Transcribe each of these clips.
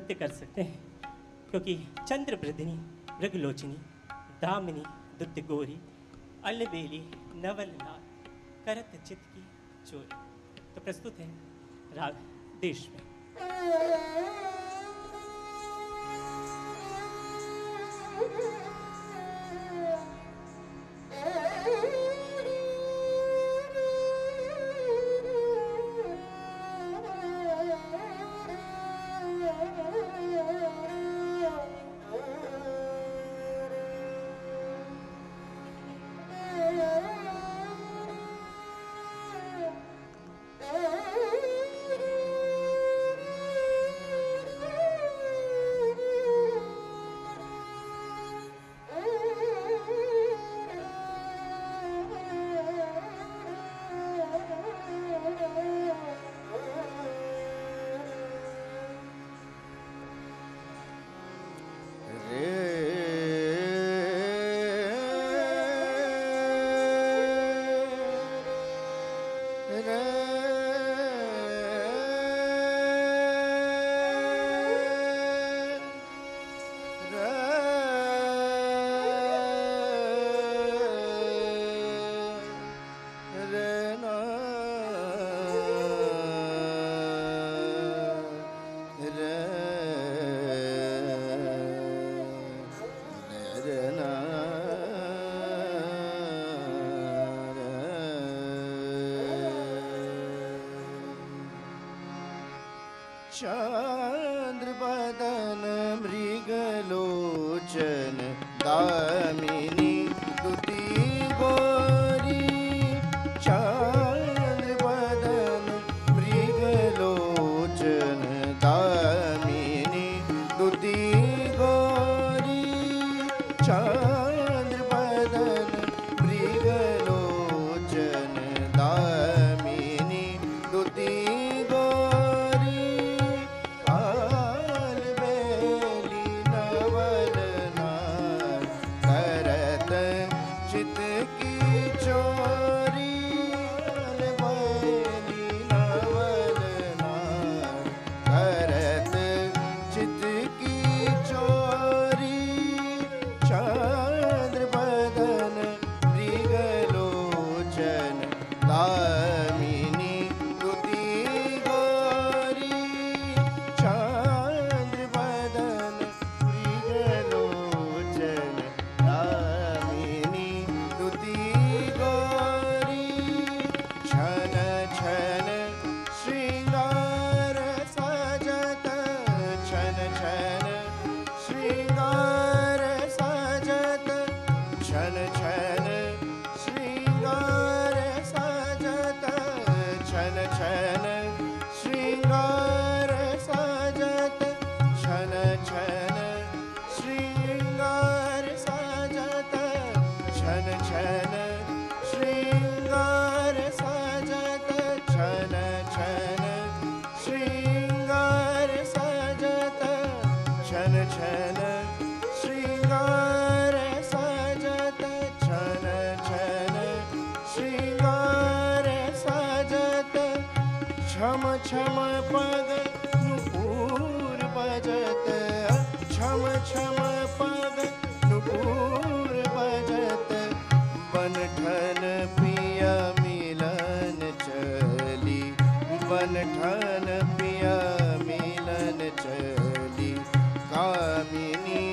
नृत्य कर सकते हैं, क्योंकि चंद्र वृधिनी मृगलोचनी दामिनी दुत्त गोरी अलबेली नवल नाल करत चित की चोरी। तो प्रस्तुत है राग देश में। चंद्रबदन मृगलोचन दामिनी दुती गोरी। चंद्रबदन मृगलोचन दामिनी दुती गोरी। चंद्रबदन मृगलोचन दामिनी दुती छम छम पग नुपुर बजत। छम छम पग नुपुर बजत। बनठन पिया मिलन चली। बनठन पिया मिलन चली। कामिनी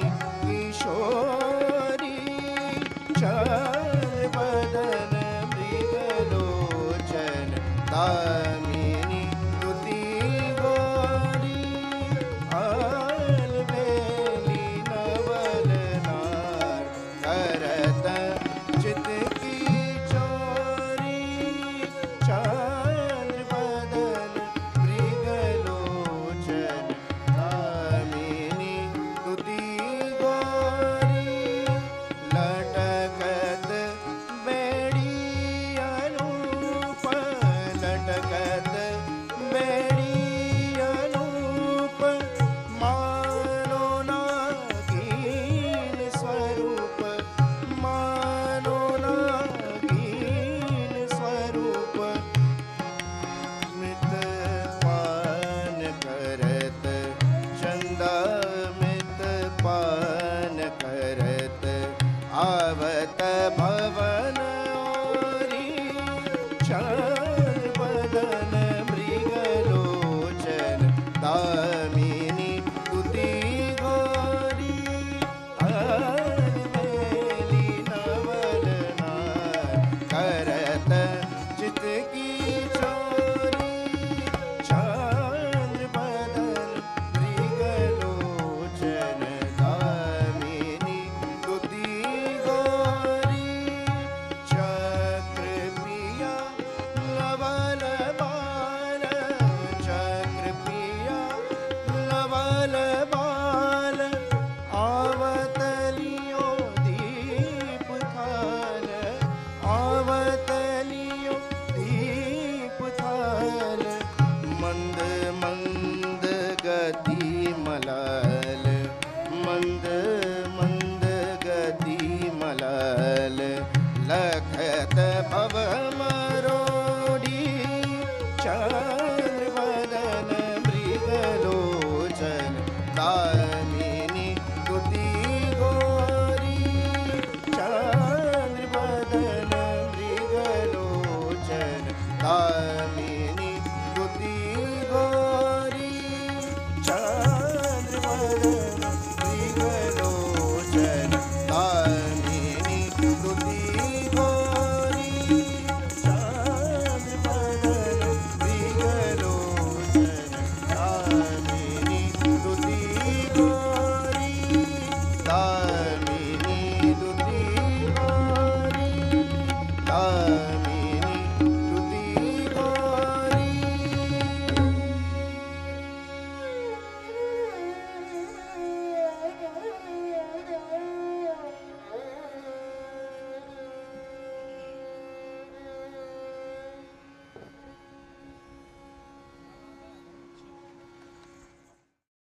किशोरी। चंद्रबदन मृगलोचन दामिनी दुती गोरी। अलबेली विठ्ठल मंद मंद गती मलाल लखत भव मरोडी चंद्र वदन मृगलोचन